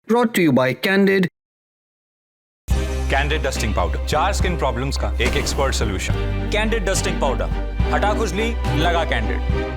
Brought to you by Candid. Candid dusting powder, 4 skin problems का एक expert solution. Candid dusting powder, हटा खुजली, लगा Candid.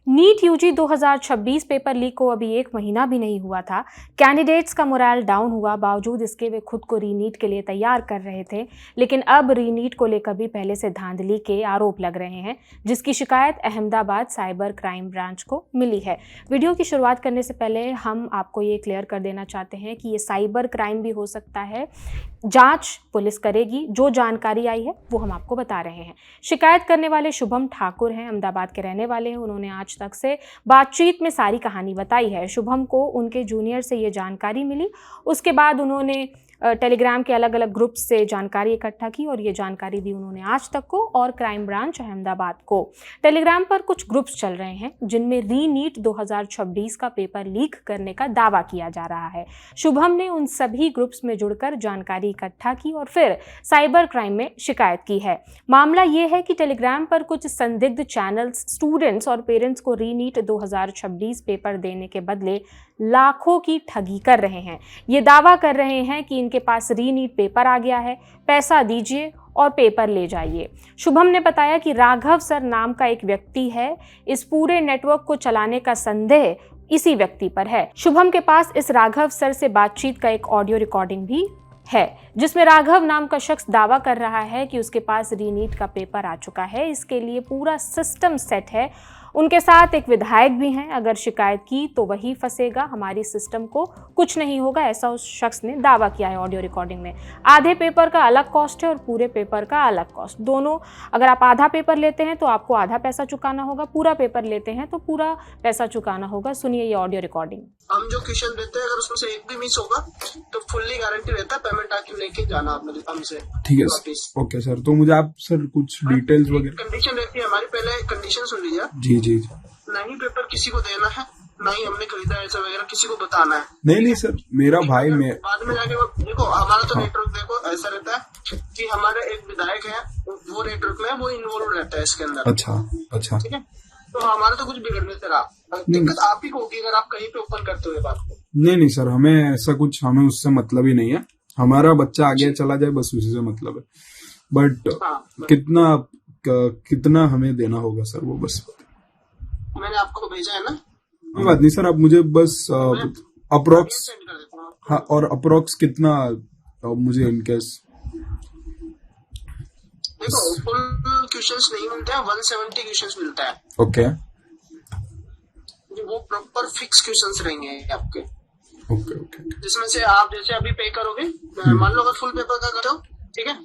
NEET UG 2026 paper leak को अभी 1 महीना भी नहीं हुआ था। कैंडिडेट्स का मोरल डाउन हुआ, बावजूद इसके वे खुद को रीनीट के लिए तैयार कर रहे थे। लेकिन अब रीनीट को लेकर भी पहले से धांधली के आरोप लग रहे हैं, जिसकी शिकायत अहमदाबाद साइबर क्राइम ब्रांच को मिली है। वीडियो की शुरुआत करने से पहले हम आपको ये क्लियर कर देना चाहते हैं कि ये साइबर क्राइम भी हो सकता है। जांच पुलिस करेगी, जो जानकारी आई है वो हम आपको बता रहे हैं। शिकायत करने वाले शुभम ठाकुर हैं, अहमदाबाद के रहने वाले हैं। उन्होंने आज तक से बातचीत में सारी कहानी बताई है। शुभम को उनके जूनियर से ये जानकारी मिली, उसके बाद उन्होंने टेलीग्राम के अलग अलग ग्रुप से जानकारी इकट्ठा की और ये जानकारी दी उन्होंने आज तक को और क्राइम ब्रांच अहमदाबाद को। टेलीग्राम पर कुछ ग्रुप्स चल रहे हैं जिनमें रीनीट 2026 का पेपर लीक करने का दावा किया जा रहा है। शुभम ने उन सभी ग्रुप्स में जुड़कर जानकारी इकट्ठा की और फिर साइबर क्राइम में शिकायत की है। मामला ये है कि टेलीग्राम पर कुछ संदिग्ध चैनल्स स्टूडेंट्स और पेरेंट्स को रीनीट 2026 पेपर देने के बदले लाखों की ठगी कर रहे हैं। ये दावा कर रहे हैं कि इनके पास रीनीट पेपर आ गया है, पैसा दीजिए और पेपर ले जाइए। शुभम ने बताया कि राघव सर नाम का एक व्यक्ति है, इस पूरे नेटवर्क को चलाने का संदेह इसी व्यक्ति पर है। शुभम के पास इस राघव सर से बातचीत का एक ऑडियो रिकॉर्डिंग भी है, जिसमें राघव नाम का शख्स दावा कर रहा है कि उसके पास रीनीट का पेपर आ चुका है। इसके लिए पूरा सिस्टम सेट है। उनके साथ एक विधायक भी हैं, अगर शिकायत की तो वही फंसेगा, हमारी सिस्टम को कुछ नहीं होगा, ऐसा उस शख्स ने दावा किया है ऑडियो रिकॉर्डिंग में। आधे पेपर का अलग कॉस्ट है और पूरे पेपर का अलग कॉस्ट। दोनों, अगर आप आधा पेपर लेते हैं तो आपको आधा पैसा चुकाना होगा, पूरा पेपर लेते हैं तो पूरा पैसा चुकाना होगा। सुनिए ये ऑडियो रिकॉर्डिंग। हम जो क्वेश्चन देते हैं अगर उसमें से एक भी मिस होगा तो फुल्ली गारंटी रहता है, पेमेंट आके लेके जाना आपने हमसे। ठीक है, ओके सर। तो मुझे आप सर कुछ डिटेल्स वगैरह। कंडीशन रहती है हमारी, पहले कंडीशन सुन लीजिए। जी जी। नहीं पेपर किसी को देना है, ना ही हमने खरीदा ऐसा वगैरह किसी को बताना है। नहीं सर, मेरा भाई में बाद में जाके देखो हमारा तो नेटवर्क देखो ऐसा रहता है कि हमारे एक विधायक है, वो नेटवर्क में वो इन्वॉल्व रहता है इसके अंदर। अच्छा ठीक है, तो हमारा तो कुछ बिगड़ने से रहा, दिक्कत आप ही को होगी अगर आप कहीं पे ओपन करते हुए बात को। नहीं सर, हमें ऐसा कुछ, हमें उससे मतलब ही नहीं है। हमारा बच्चा आगे चला जाए बस उसी से मतलब है। बट कितना हमें देना होगा सर, वो बस मैंने आपको भेजा है ना। कोई बात नहीं सर, आप मुझे बस अप्रोक्स, हाँ, और अप्रोक्स कितना मुझे इनकेस। देखो फुल क्वेश्चंस नहीं मिलते हैं, 170 क्वेश्चंस मिलता है। ओके, वो प्रॉपर फिक्स क्वेश्चंस रहेंगे आपके। ओके। जिसमें से आप जैसे अभी पे करोगे, मान लो अगर फुल पेपर का करो, ठीक है,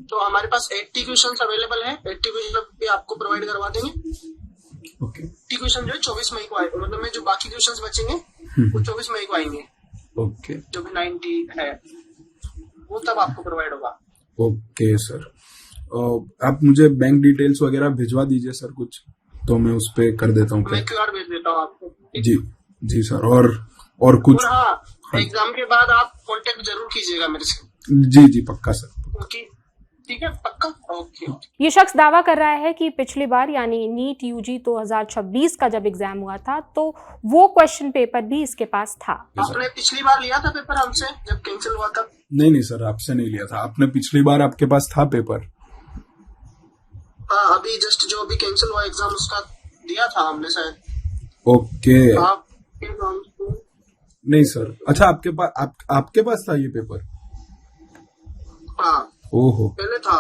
तो हमारे पास 80 क्वेश्चंस अवेलेबल है। 80 क्वेश्चन भी आपको प्रोवाइड करवा देंगे। ओके, 80 क्वेश्चन जो है 24 मई को आएंगे, मतलब में जो बाकी क्वेश्चंस बचेंगे वो 24 मई को आएंगे। ओके, जो भी 90 है वो तब आपको प्रोवाइड होगा। ओके सर, आप मुझे बैंक डिटेल्स वगैरह भिजवा दीजिए सर कुछ, तो मैं उस पे कर देता हूँ। मैं QR भेज देता हूँ आपको। जी सर। और कुछ। और हाँ, एग्जाम के बाद आप कांटेक्ट जरूर कीजिएगा मेरे से। जी पक्का सर। ओके, ठीक है, पक्का। ओके। ये शख्स दावा कर रहा है कि पिछली बार यानी नीट यूजी 2026 का जब एग्जाम हुआ था तो वो क्वेश्चन पेपर भी इसके पास था। आपने पिछली बार लिया था पेपर हमसे जब कैंसिल हुआ था? नहीं सर, आपसे नहीं लिया था। आपने पिछली बार आपके पास था पेपर? हाँ, अभी जस्ट जो अभी कैंसिल हुआ एग्जाम उसका दिया था हमने शायद। ओके। आपके नाम से? नहीं सर। अच्छा, आपके पास था ये पेपर? हाँ, ओहो, पहले था।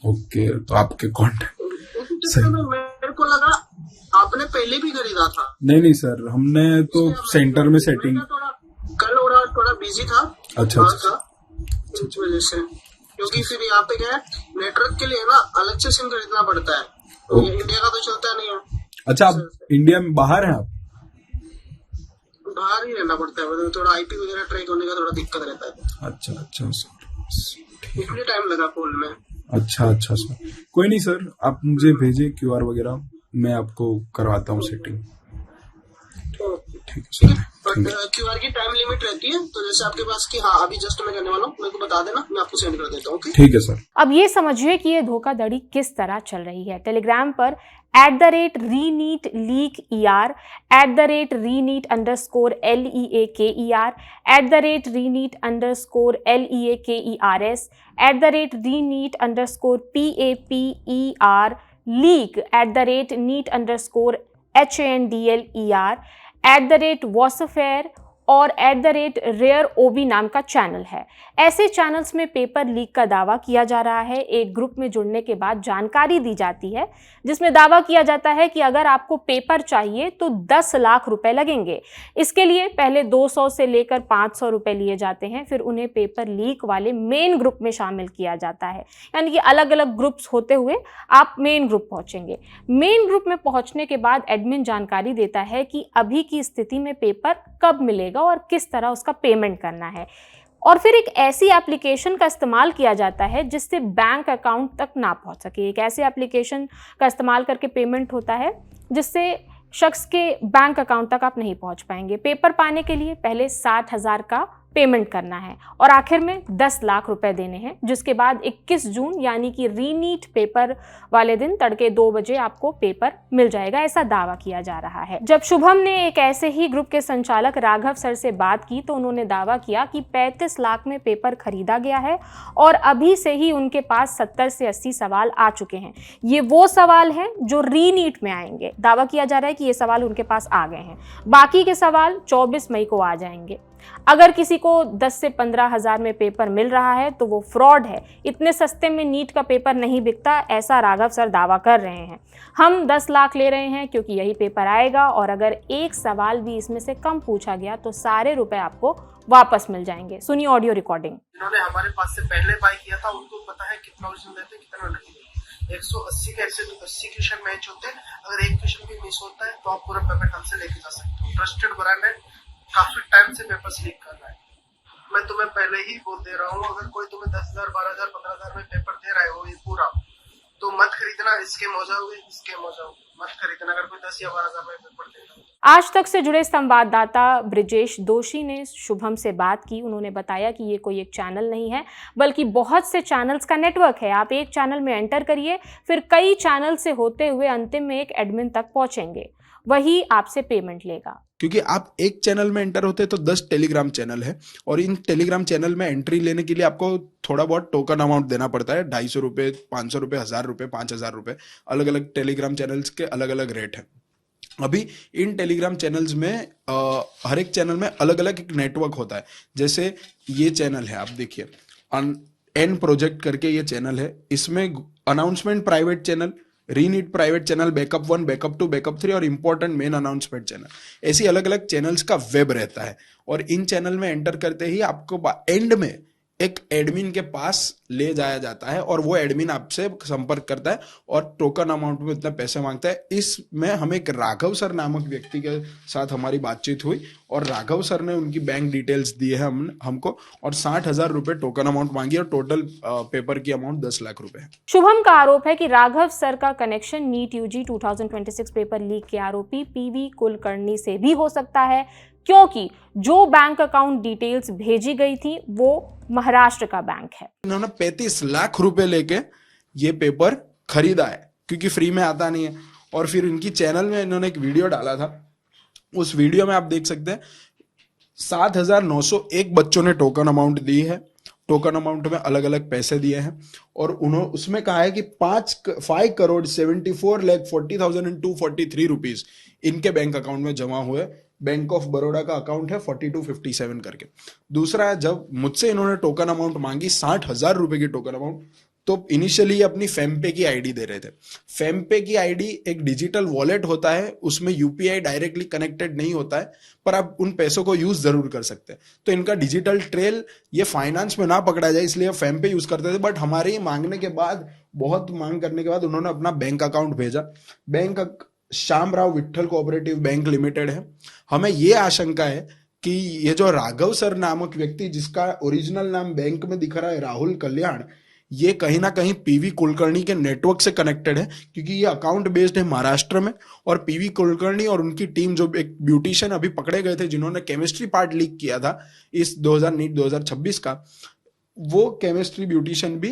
ओके, तो आपके कॉन्टेक्ट। मेरे को लगा आपने पहले भी खरीदा था। नहीं सर, हमने तो सेंटर में सेटिंग। कल थोड़ा बिजी था। अच्छा। इस वजह से, क्योंकि फिर यहाँ पे क्या है, नेटवर्क के लिए ना अलग से सिम खरीदना पड़ता है, तो ये इंडिया का तो चलता नहीं है। अच्छा, आप इंडिया में बाहर हैं? आप बाहर ही रहना पड़ता है, मतलब थोड़ा IP वगैरह ट्रैक होने का थोड़ा दिक्कत रहता है। अच्छा सर, इसलिए टाइम लगा कॉल में। अच्छा सर, कोई नहीं सर, आप मुझे भेजिए QR वगैरह, मैं आपको करवाता हूँ सेटिंग। ठीक है सर। QR की टाइम लिमिट रहती है, तो जैसे आपके पास कि हाँ अभी जस्ट मैं करने वाला हूँ, मेरे को बता देना, मैं आपको सेंड कर देता हूँ। ठीक है सर। अब ये समझिए कि ये धोखाधड़ी किस तरह चल रही है। टेलीग्राम पर @ReNeetLeakER, @ReNeet_LEAKER, @ReNeet_LEAKERS, @ReNeet_PAPER, leak @NEET_HANDLER, @Wassafair और @RareOB नाम का चैनल है। ऐसे चैनल्स में पेपर लीक का दावा किया जा रहा है। एक ग्रुप में जुड़ने के बाद जानकारी दी जाती है जिसमें दावा किया जाता है कि अगर आपको पेपर चाहिए तो 10 लाख रुपए लगेंगे। इसके लिए पहले 200 से लेकर 500 रुपए लिए जाते हैं, फिर उन्हें पेपर लीक वाले मेन ग्रुप में शामिल किया जाता है। यानी कि अलग अलग ग्रुप्स होते हुए आप मेन ग्रुप पहुंचेंगे। मेन ग्रुप में पहुंचने के बाद एडमिन जानकारी देता है कि अभी की स्थिति में पेपर कब मिलेगा और किस तरह उसका पेमेंट करना है। और फिर एक ऐसी एप्लीकेशन का इस्तेमाल किया जाता है जिससे बैंक अकाउंट तक ना पहुंच सके। एक ऐसे एप्लीकेशन का इस्तेमाल करके पेमेंट होता है जिससे शख्स के बैंक अकाउंट तक आप नहीं पहुंच पाएंगे। पेपर पाने के लिए पहले 60,000 का पेमेंट करना है और आखिर में 10 लाख रुपए देने हैं, जिसके बाद 21 जून यानी कि रीनीट पेपर वाले दिन तड़के 2 बजे आपको पेपर मिल जाएगा, ऐसा दावा किया जा रहा है। जब शुभम ने एक ऐसे ही ग्रुप के संचालक राघव सर से बात की तो उन्होंने दावा किया कि 35 लाख में पेपर खरीदा गया है और अभी से ही उनके पास 70 से 80 सवाल आ चुके हैं। ये वो सवाल हैं जो रीनीट में आएंगे। दावा किया जा रहा है कि ये सवाल उनके पास आ गए हैं, बाकी के सवाल 24 मई को आ जाएंगे। अगर किसी को 10 से 15 हज़ार में पेपर मिल रहा है तो वो फ्रॉड है। इतने सस्ते में नीट का पेपर नहीं बिकता, ऐसा राघव सर दावा कर रहे हैं। हम 10 लाख ले रहे हैं क्योंकि यही पेपर आएगा और अगर एक सवाल भी इसमें से कम पूछा गया तो सारे रुपए आपको वापस मिल जाएंगे। सुनिए ऑडियो रिकॉर्डिंग। जिन्होंने हमारे पास से पहले बाय किया था उनको पता है कितना ओरिजिनल देते हैं, कितना नहीं। 180 के 180 क्वेश्चन मैच होते हैं। अगर एक क्वेश्चन भी मिस होता है तो आप पूरा पेपर हमसे लेके जा सकते हो। ट्रस्टेड ब्रांड है, काफी टाइम से पेपर लीक कर रहा है। मैं तुम्हें पहले ही बोल दे रहा हूँ, अगर कोई तुम्हें 10,000, 12,000, 15,000 में पेपर दे रहा है वो ये पूरा, तो मत खरीदना। स्कैम हो जाओगे, मत खरीदना अगर कोई 10 या 12,000 में पेपर दे रहा है। आज तक से जुड़े संवाददाता ब्रिजेश दोषी ने शुभम से बात की। उन्होंने बताया कि ये कोई एक चैनल नहीं है बल्कि बहुत से चैनल्स का नेटवर्क है। आप एक चैनल में एंटर करिए, फिर कई चैनल से होते हुए अंतिम में एक एडमिन तक पहुंचेंगे, वही आपसे पेमेंट लेगा। क्योंकि आप एक चैनल में एंटर होते हैं तो 10 टेलीग्राम चैनल है और इन टेलीग्राम चैनल में एंट्री लेने के लिए आपको थोड़ा बहुत टोकन अमाउंट देना पड़ता है। 250 रुपये, 500 रुपये, 1000 रुपये, 5000 रुपये, अलग अलग टेलीग्राम चैनल्स के अलग अलग रेट है। अभी इन टेलीग्राम चैनल्स में हर एक चैनल में अलग अलग एक नेटवर्क होता है। जैसे ये चैनल है, आप देखिए एन प्रोजेक्ट करके ये चैनल है। इसमें announcement private channel, रीनीट private channel, backup 1, backup 2, backup 3 और इंपॉर्टेंट मेन अनाउंसमेंट चैनल, ऐसी अलग अलग चैनल्स का वेब रहता है। और इन चैनल में एंटर करते ही आपको एंड में एक एडमिन के पास ले जाया जाता है और वो एडमिन आपसे संपर्क करता है और टोकन अमाउंट में इतना पैसे मांगता है। इसमें हमें एक राघव सर नामक व्यक्ति के साथ हमारी बातचीत हुई और राघव सर ने उनकी बैंक डिटेल्स दी है हमको और 60,000 रुपए टोकन अमाउंट मांगी और टोटल पेपर की अमाउंट 10 लाख रुपए है। शुभम का आरोप है कि राघव सर का connection NEET UG 2026 paper leak के आरोपी पीवी कुलकर्णी से भी हो सकता है, क्योंकि जो बैंक अकाउंट डिटेल्स भेजी गई थी वो महाराष्ट्र का बैंक है। इन्होंने 35 लाख रुपए लेके ये पेपर खरीदा है क्योंकि फ्री में आता नहीं है। और फिर इनकी चैनल में इन्होंने एक वीडियो डाला था, उस वीडियो में आप देख सकते हैं 7,901 बच्चों ने टोकन अमाउंट दी है। टोकन अमाउंट में अलग अलग पैसे दिए हैं और उन्होंने उसमें कहा है कि 5,74,40,243 रुपीज इनके बैंक अकाउंट में जमा हुए। बैंक ऑफ बड़ौदा का अकाउंट है 4257 करके। दूसरा है, जब मुझसे इन्होंने टोकन अमाउंट मांगी 60,000 रुपए की टोकन अमाउंट, तो इनिशियली अपनी फेमपे की आईडी दे रहे थे। फेमपे की आईडी एक डिजिटल वॉलेट होता है, उसमें यूपीआई डायरेक्टली कनेक्टेड नहीं होता है, पर आप उन पैसों को यूज जरूर कर सकते हैं। तो इनका डिजिटल ट्रेल ये फाइनेंस में ना पकड़ा जाए इसलिए फेमपे यूज करते थे। बट हमारे मांगने के बाद, बहुत मांग करने के बाद उन्होंने अपना बैंक अकाउंट भेजा। Bank Shyamrao Vitthal cooperative bank limited है। हमें ये आशंका है कि ये जो राघव सर नामक व्यक्ति, जिसका ओरिजिनल नाम बैंक में दिख रहा है राहुल कल्याण, ये कहीं ना कहीं पीवी कुलकर्णी के नेटवर्क से कनेक्टेड है क्योंकि ये अकाउंट बेस्ड है महाराष्ट्र में। और पीवी कुलकर्णी और उनकी टीम, जो एक ब्यूटिशियन अभी पकड़े गए थे जिन्होंने केमिस्ट्री पार्ट लीक किया था इस 2026 का, वो केमिस्ट्री ब्यूटिशियन भी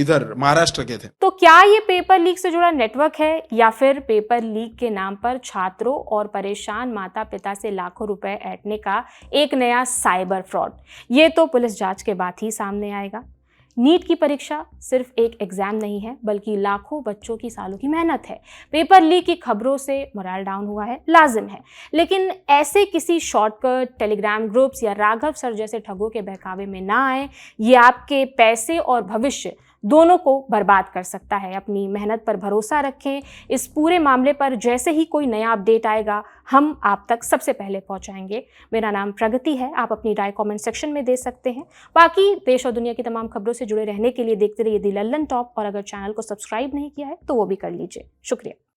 इधर महाराष्ट्र के थे। तो क्या ये पेपर लीक से जुड़ा नेटवर्क है या फिर पेपर लीक के नाम पर छात्रों और परेशान माता पिता से लाखों रुपए ऐंठने का एक नया साइबर फ्रॉड? ये तो पुलिस जांच के बाद ही सामने आएगा। नीट की परीक्षा सिर्फ एक एग्जाम नहीं है, बल्कि लाखों बच्चों की सालों की मेहनत है। पेपर लीक की खबरों से मोरल डाउन हुआ है, लाजिम है, लेकिन ऐसे किसी शॉर्टकट, टेलीग्राम ग्रुप्स या राघव सर जैसे ठगों के बहकावे में ना आए। ये आपके पैसे और भविष्य दोनों को बर्बाद कर सकता है। अपनी मेहनत पर भरोसा रखें। इस पूरे मामले पर जैसे ही कोई नया अपडेट आएगा, हम आप तक सबसे पहले पहुंचाएंगे। मेरा नाम प्रगति है। आप अपनी राय कमेंट सेक्शन में दे सकते हैं। बाकी देश और दुनिया की तमाम खबरों से जुड़े रहने के लिए देखते रहिए दी लल्लन टॉप, और अगर चैनल को सब्सक्राइब नहीं किया है तो वो भी कर लीजिए। शुक्रिया।